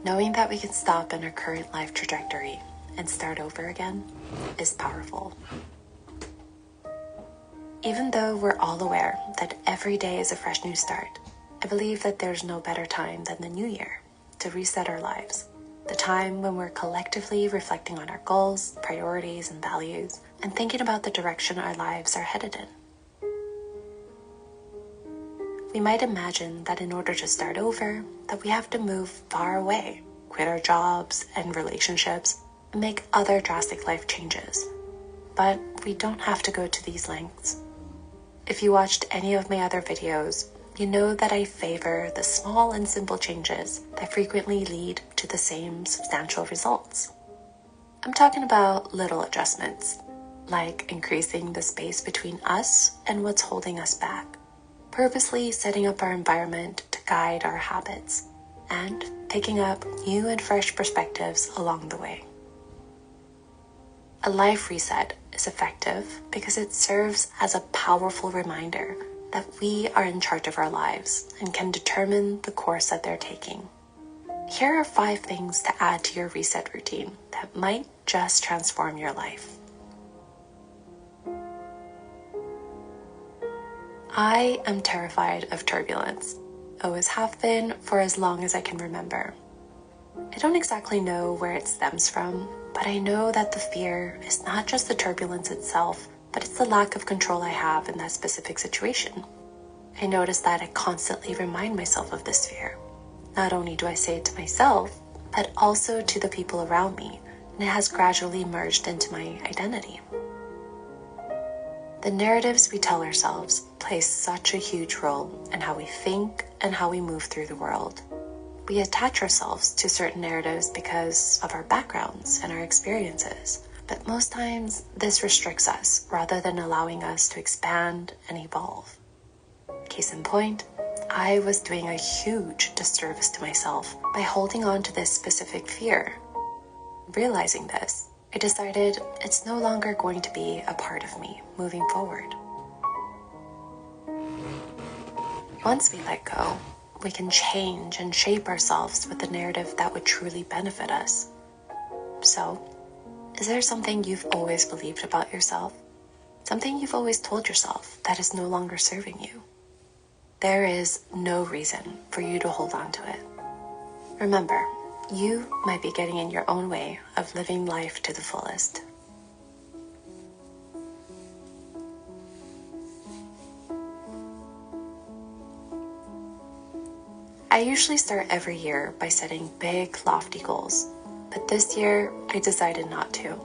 Knowing that we can stop in our current life trajectory and start over again is powerful. Even though we're all aware that every day is a fresh new start, I believe that there's no better time than the new year to reset our lives. The time when we're collectively reflecting on our goals, priorities, and values, and thinking about the direction our lives are headed in. We might imagine that in order to start over, that we have to move far away, quit our jobs and relationships, and make other drastic life changes. But we don't have to go to these lengths. If you watched any of my other videos, you know that I favor the small and simple changes that frequently lead to the same substantial results. I'm talking about little adjustments, like increasing the space between us and what's holding us back, purposely setting up our environment to guide our habits, and picking up new and fresh perspectives along the way. A life reset is effective because it serves as a powerful reminder that we are in charge of our lives and can determine the course that they're taking. Here are 5 things to add to your reset routine that might just transform your life. I am terrified of turbulence. Always have been for as long as I can remember. I don't exactly know where it stems from, but I know that the fear is not just the turbulence itself, but it's the lack of control I have in that specific situation. I notice that I constantly remind myself of this fear. Not only do I say it to myself, but also to the people around me, and it has gradually merged into my identity. The narratives we tell ourselves play such a huge role in how we think and how we move through the world. We attach ourselves to certain narratives because of our backgrounds and our experiences, but most times this restricts us rather than allowing us to expand and evolve. Case in point, I was doing a huge disservice to myself by holding on to this specific fear. Realizing this, I decided it's no longer going to be a part of me moving forward. Once we let go, we can change and shape ourselves with the narrative that would truly benefit us. So, is there something you've always believed about yourself? Something you've always told yourself that is no longer serving you? There is no reason for you to hold on to it. Remember, you might be getting in your own way of living life to the fullest. I usually start every year by setting big, lofty goals, but this year I decided not to.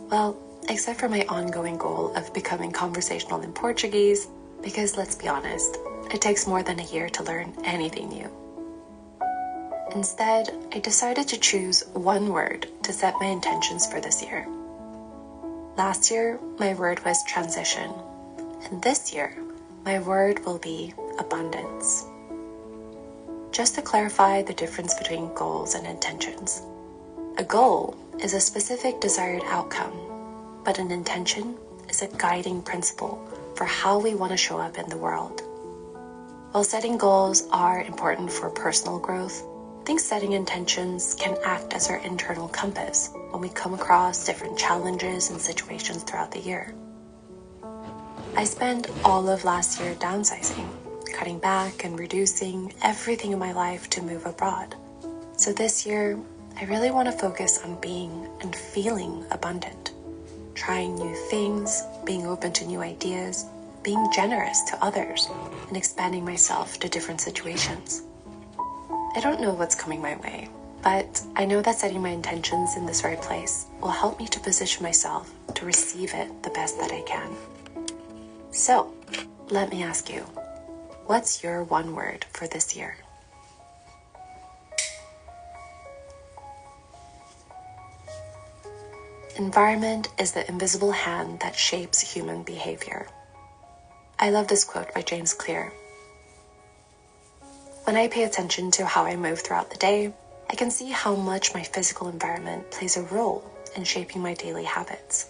Well, except for my ongoing goal of becoming conversational in Portuguese, because let's be honest, it takes more than a year to learn anything new. Instead, I decided to choose one word to set my intentions for this year. Last year, my word was transition, and this year, my word will be abundance. Just to clarify the difference between goals and intentions. A goal is a specific desired outcome, but an intention is a guiding principle for how we want to show up in the world. While setting goals are important for personal growth, I think setting intentions can act as our internal compass when we come across different challenges and situations throughout the year. I spent all of last year downsizing, cutting back and reducing everything in my life to move abroad. So this year, I really want to focus on being and feeling abundant, trying new things, being open to new ideas, being generous to others, and expanding myself to different situations. I don't know what's coming my way, but I know that setting my intentions in this right place will help me to position myself to receive it the best that I can. So, let me ask you, what's your one word for this year? Environment is the invisible hand that shapes human behavior. I love this quote by James Clear. When I pay attention to how I move throughout the day, I can see how much my physical environment plays a role in shaping my daily habits.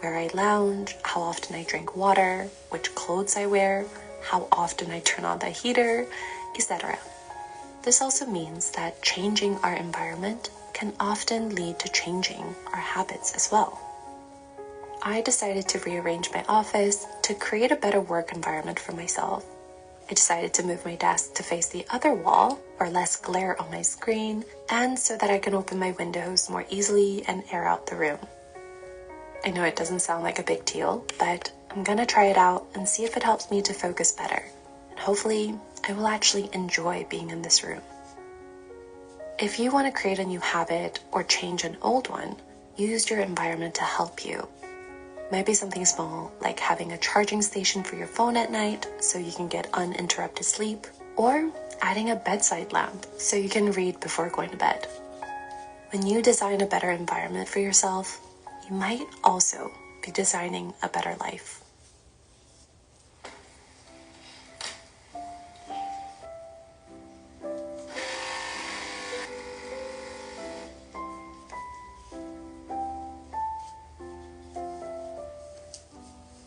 Where I lounge, how often I drink water, which clothes I wear, how often I turn on the heater, etc. This also means that changing our environment can often lead to changing our habits as well. I decided to rearrange my office to create a better work environment for myself. I decided to move my desk to face the other wall for less glare on my screen and so that I can open my windows more easily and air out the room. I know it doesn't sound like a big deal, but I'm gonna try it out and see if it helps me to focus better. And hopefully, I will actually enjoy being in this room. If you want to create a new habit or change an old one, use your environment to help you. Maybe something small, like having a charging station for your phone at night so you can get uninterrupted sleep, or adding a bedside lamp so you can read before going to bed. When you design a better environment for yourself, you might also be designing a better life.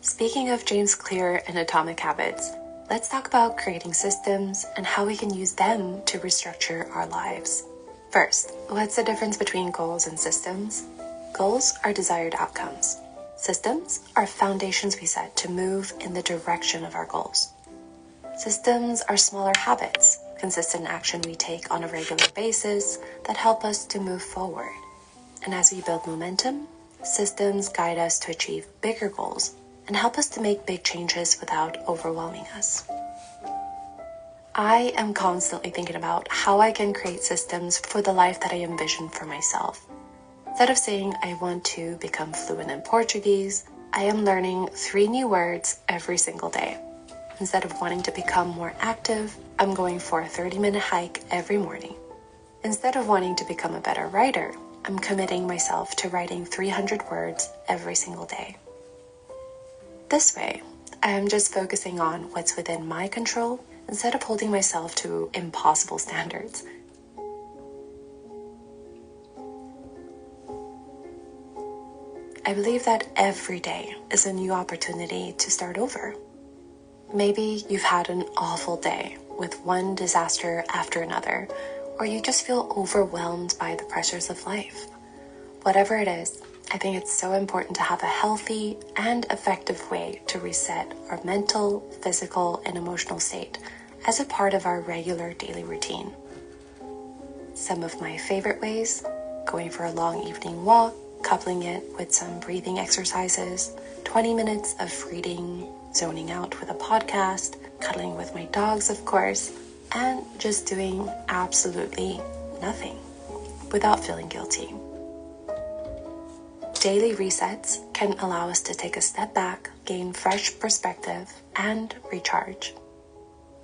Speaking of James Clear and atomic habits, let's talk about creating systems and how we can use them to restructure our lives. First, what's the difference between goals and systems? Goals are desired outcomes. Systems are foundations we set to move in the direction of our goals. Systems are smaller habits, consistent action we take on a regular basis that help us to move forward. And as we build momentum, systems guide us to achieve bigger goals and help us to make big changes without overwhelming us. I am constantly thinking about how I can create systems for the life that I envision for myself. Instead of saying I want to become fluent in Portuguese, I am learning 3 new words every single day. Instead of wanting to become more active, I'm going for a 30-minute hike every morning. Instead of wanting to become a better writer, I'm committing myself to writing 300 words every single day. This way, I am just focusing on what's within my control instead of holding myself to impossible standards. I believe that every day is a new opportunity to start over. Maybe you've had an awful day with one disaster after another, or you just feel overwhelmed by the pressures of life. Whatever it is, I think it's so important to have a healthy and effective way to reset our mental, physical, and emotional state as a part of our regular daily routine. Some of my favorite ways: going for a long evening walk, coupling it with some breathing exercises, 20 minutes of reading, zoning out with a podcast, cuddling with my dogs, of course, and just doing absolutely nothing without feeling guilty. Daily resets can allow us to take a step back, gain fresh perspective, and recharge.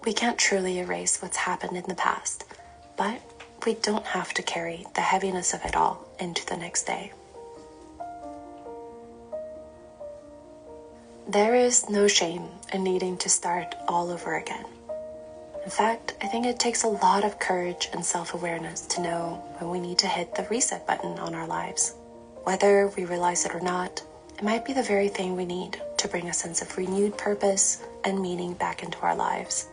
We can't truly erase what's happened in the past, but we don't have to carry the heaviness of it all into the next day. There is no shame in needing to start all over again. In fact, I think it takes a lot of courage and self-awareness to know when we need to hit the reset button on our lives. Whether we realize it or not, it might be the very thing we need to bring a sense of renewed purpose and meaning back into our lives.